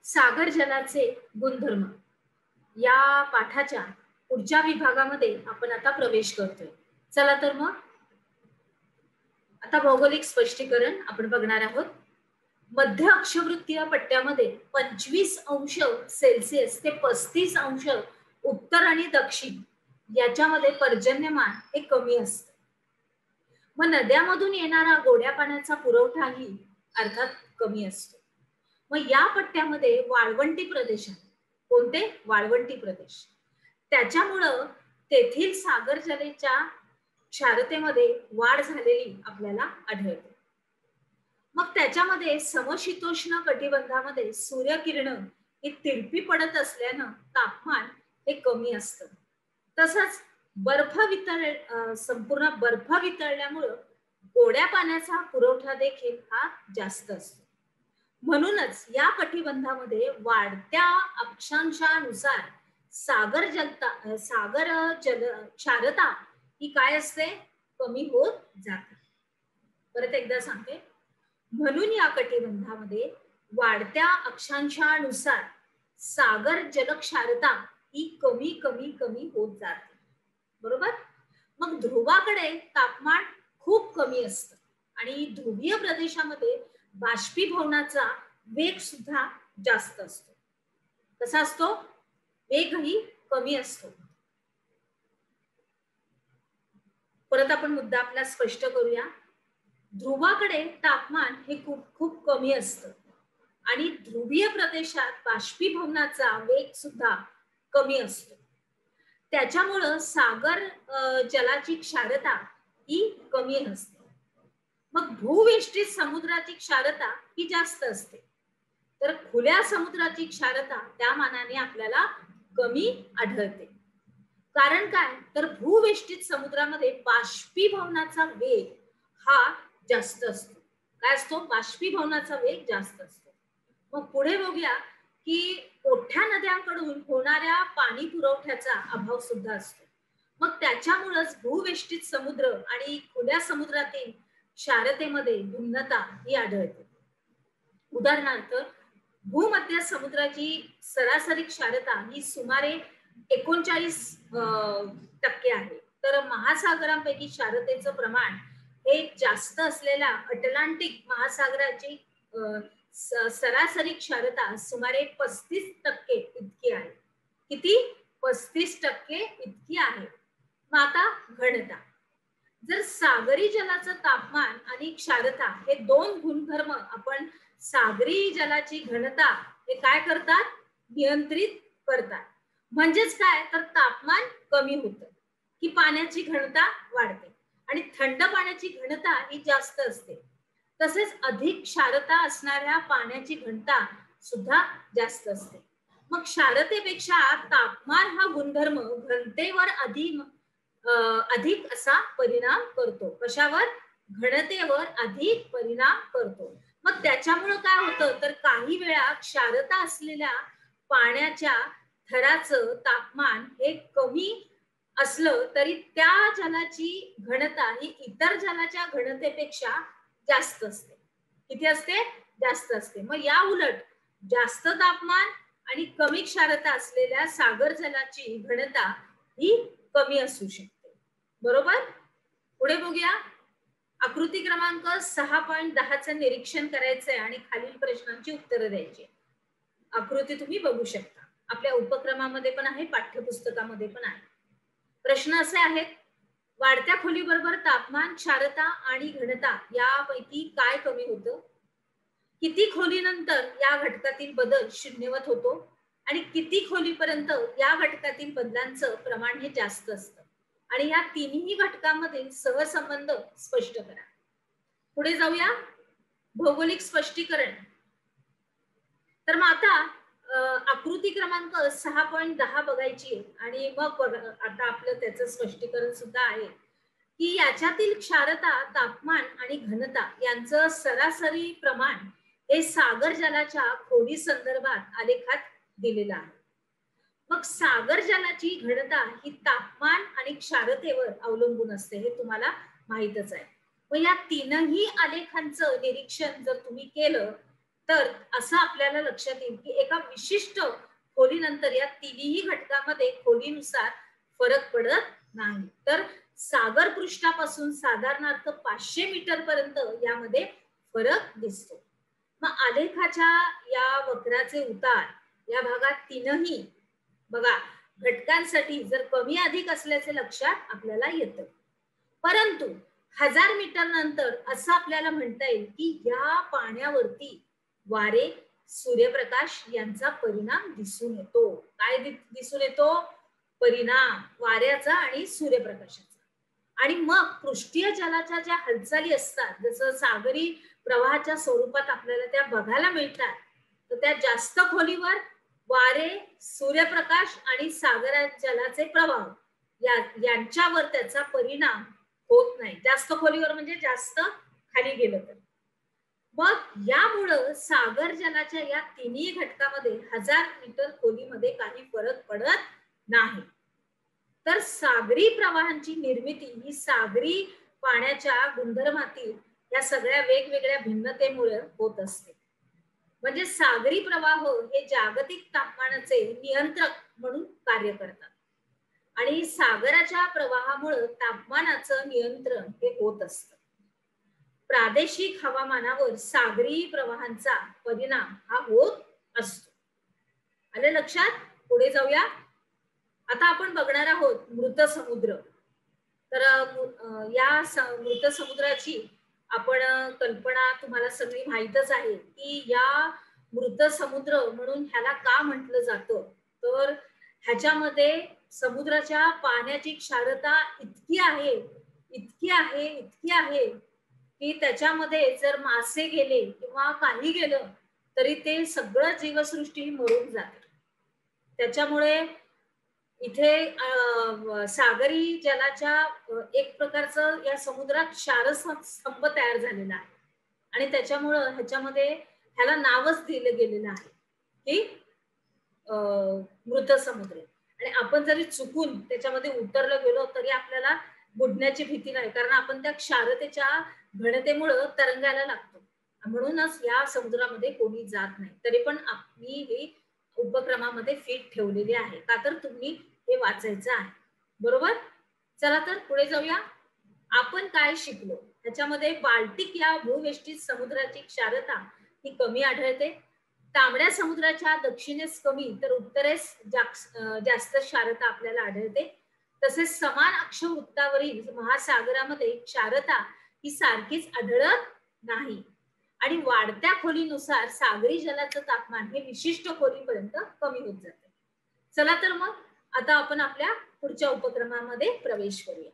सागर जलाचे गुणधर्म या पाठाच्या पुढच्या विभागामध्ये आपण आता प्रवेश करतोय. चला तर मग आता भौगोलिक स्पष्टीकरण आपण बघणार आहोत. मध्य अक्षवृत्तीय पट्ट्यामध्ये 25° ते 35° उत्तर आणि दक्षिण याच्यामध्ये पर्जन्यमान हे कमी असतं. मग नद्यांमधून येणारा गोड्या पाण्याचा पुरवठाही अर्थात कमी असतो. मग या पट्ट्यामध्ये वाळवंटी प्रदेश आहे. कोणते? वाळवंटी प्रदेश. त्याच्यामुळं तेथील सागर जलेच्या क्षारतेमध्ये वाढ झालेली आपल्याला आढळते. मग त्याच्यामध्ये समशीतोष्ण कटिबंधामध्ये सूर्यकिरण ही तिरपी पडत असल्यानं तापमान हे कमी असतं. तसंच संपूर्ण बर्फ वितळल्यामुळं गोड्या पाण्याचा पुरवठा देखील हा जास्त असतो. म्हणूनच या कटिबंधामध्ये वाढत्या अक्षांशानुसार सागर जल क्षारता ही काय असते? कमी होत जाते. परत एकदा सांगते, म्हणून या कटिबंधामध्ये वाढत्या अक्षांशानुसार सागर जलक्षारता ही कमी कमी कमी होत जाते. बरोबर. मग ध्रुवाकडे तापमान खूप कमी असतं आणि ध्रुवीय प्रदेशामध्ये बाष्पीभवनाचा वेग सुद्धा जास्त असतो. कसा असतो? वेगही कमी असतो. परत आपण मुद्दा आपला स्पष्ट करूया. ध्रुवाकडे तापमान हे खूप कमी असतं आणि ध्रुवीय प्रदेशात बाष्पीभवनाचा वेग सुद्धा कमी असतो. त्याच्यामुळं सागर जलाची क्षारता ही कमी असते. मग भूवेष्टित समुद्राची क्षारता ही जास्त असते. तर खुल्या समुद्राची क्षारता त्या मानाने आपल्याला कमी आढळते. कारण काय? तर भूवेष्टित समुद्रामध्ये बाष्पीभवनाचा वेग हा जास्त असतो. काय असतो? बाष्पीभवनाचा वेग जास्त असतो. मग पुढे बघूया की मोठ्या नद्यांकडून होणाऱ्या पाणी पुरवठ्याचा अभाव सुद्धा असतो. मग त्याच्यामुळेच भूवेष्टित समुद्र आणि खुल्या समुद्रातील क्षारतेमध्ये भिन्नता ही आढळते. उदाहरणार्थ, भूमध्य समुद्राची सरासरी क्षारता ही सुमारे 39% आहे. तर महासागरांपैकी क्षारतेचं प्रमाण हे जास्त असलेल्या अटलांटिक महासागराची सरासरी क्षारता सुमारे 35% इतकी आहे. किती? 35% इतकी आहे. मग आता घनता. जर सागरी जलाचं तापमान आणि क्षारता हे दोन गुणधर्म आपण सागरी जलाची घनता हे काय करतात? नियंत्रित करतात. म्हणजेच काय? तर तापमान कमी होतं की पाण्याची घनता वाढते आणि थंड पाण्याची घनता ही जास्त असते. तसेच अधिक क्षारता असणाऱ्या पाण्याची घनता सुद्धा जास्त असते. मग क्षारतेपेक्षा तापमान हा गुणधर्म घनतेवर अधिक असा परिणाम करतो. कशावर? घनतेवर अधिक परिणाम करतो. मग त्याच्यामुळे काय होतं? तर काही वेळा क्षारता असलेल्या पाण्याच्या थराचं तापमान हे कमी असलं तरी त्या जलाची घनता ही इतर जलाच्या घनतेपेक्षा जास्त असते. किती असते? जास्त असते. मग या उलट जास्त तापमान आणि कमी क्षारता असलेल्या सागर जलाची घनता ही कमी असू शकते. बरोबर. पुढे बघूया. आकृती क्रमांक 6.10 निरीक्षण करायचंय आणि खालील प्रश्नांची उत्तरं द्यायची. आकृती तुम्ही बघू शकता. आपल्या उपक्रमामध्ये पण आहे, पाठ्यपुस्तकामध्ये पण आहे. प्रश्न असे आहेत. वाढत्या खोलीबरोबर तापमान, क्षारता आणि घनता यापैकी काय कमी होतं? किती खोलीनंतर या घटकातील बदल शून्यवत होतो आणि किती खोलीपर्यंत या घटकातील बदलांचं प्रमाण हे जास्त असतं? आणि या तिन्ही घटकांमधील सहसंबंध स्पष्ट करा. पुढे जाऊया. भौगोलिक स्पष्टीकरण. तर मग आता आकृती क्रमांक 6.10 बघायची आणि मग आता आपलं त्याचं स्पष्टीकरण सुद्धा आहे की याच्यातील क्षारता, तापमान आणि घनता यांचं सरासरी प्रमाण हे सागर जलाच्या खोली संदर्भात आलेखात दिलेलं आहे. मग सागर जलाची घनता ही तापमान आणि क्षारतेवर अवलंबून असते, हे तुम्हाला माहितच आहे. मग या तीनही आलेखांचं निरीक्षण जर तुम्ही केलं तर असं आपल्याला लक्षात येईल की एका विशिष्ट खोलीनंतर या तिन्ही घटकामध्ये खोलीनुसार फरक पडत नाही. तर सागर पृष्ठापासून साधारणार्थ 500 मीटर पर्यंत यामध्ये फरक दिसतो. मग आलेखाच्या या वक्राचे उतार या भागात तीनही बघा घटकांसाठी जर कमी अधिक असल्याचे लक्षात आपल्याला येतं. परंतु 1000 मीटर नंतर असं आपल्याला म्हणता येईल की या पाण्यावरती वारे, सूर्यप्रकाश यांचा परिणाम दिसून येतो. काय दिसून येतो? परिणाम वाऱ्याचा आणि सूर्यप्रकाशाचा. आणि मग पृष्ठीय जलाच्या ज्या हालचाली असतात जसं सागरी प्रवाहाच्या स्वरूपात आपल्याला त्या बघायला मिळतात, तर त्या जास्त खोलीवर वारे, सूर्यप्रकाश आणि सागरा जलाचे प्रवाह यांच्यावर त्याचा परिणाम होत नाही. जास्त खोलीवर म्हणजे जास्त खाली गेलं तर. मग यामुळं सागर जलाच्या या तिन्ही घटकामध्ये 1000 मीटर खोलीमध्ये काही फरक पडत नाही. तर सागरी प्रवाहांची निर्मिती ही सागरी पाण्याच्या गुणधर्मातील या सगळ्या वेगवेगळ्या भिन्नतेमुळे होत असते. म्हणजे सागरी प्रवाह हे जागतिक तापमानाचे नियंत्रक म्हणून कार्य करतात आणि सागराच्या प्रवाहामुळे तापमानाचं नियंत्रण हे होत असतं. प्रादेशिक हवामानावर सागरी प्रवाहांचा परिणाम हा होत असतो. आले लक्षात? पुढे जाऊया. आता आपण बघणार आहोत मृत समुद्र. तर या मृत समुद्राची आपण कल्पना तुम्हाला सगळी माहीतच आहे की या मृत समुद्र म्हणून ह्याला का म्हटलं जातं, तर ह्याच्यामध्ये समुद्राच्या पाण्याची क्षारता इतकी आहे इतकी आहे इतकी आहे की त्याच्यामध्ये जर मासे गेले किंवा काही गेलं तरी ते सगळं जीवसृष्टी मरून जाते. त्याच्यामुळे इथे सागरी जलाच्या एक प्रकारचं या समुद्रात क्षारस्तंभ तयार झालेला आहे आणि त्याच्यामुळं ह्याच्यामध्ये ह्याला नावच दिलं गेलेलं आहे की मृत समुद्र. आणि आपण जरी चुकून त्याच्यामध्ये उतरलं गेलो तरी आपल्याला बुडण्याची भीती नाही, कारण आपण त्या क्षारतेच्या घनतेमुळं तरंगायला लागतो. म्हणूनच या समुद्रामध्ये कोणी जात नाही. तरी पण आपली ही उपक्रमामध्ये फीट ठेवलेली आहे का, तर तुम्ही हे वाचायचं आहे. बरोबर? चला तर पुढे जाऊया. आपण काय शिकलो त्याच्यामध्ये बाल्टिक या भूवेष्टित समुद्राची क्षारता ही कमी आढळते. तांबड्या समुद्राच्या दक्षिणेस कमी तर उत्तरेस जास्त क्षारता आपल्याला आढळते. तसेच समान अक्षवृत्तावरील महासागरामध्ये क्षारता ही सारखीच आढळत नाही आणि वाढत्या खोलीनुसार सागरी जलाचं तापमान हे विशिष्ट खोलीपर्यंत कमी होत जाते. चला तर मग आता आपण आपल्या पुढच्या उपक्रमामध्ये प्रवेश करूया.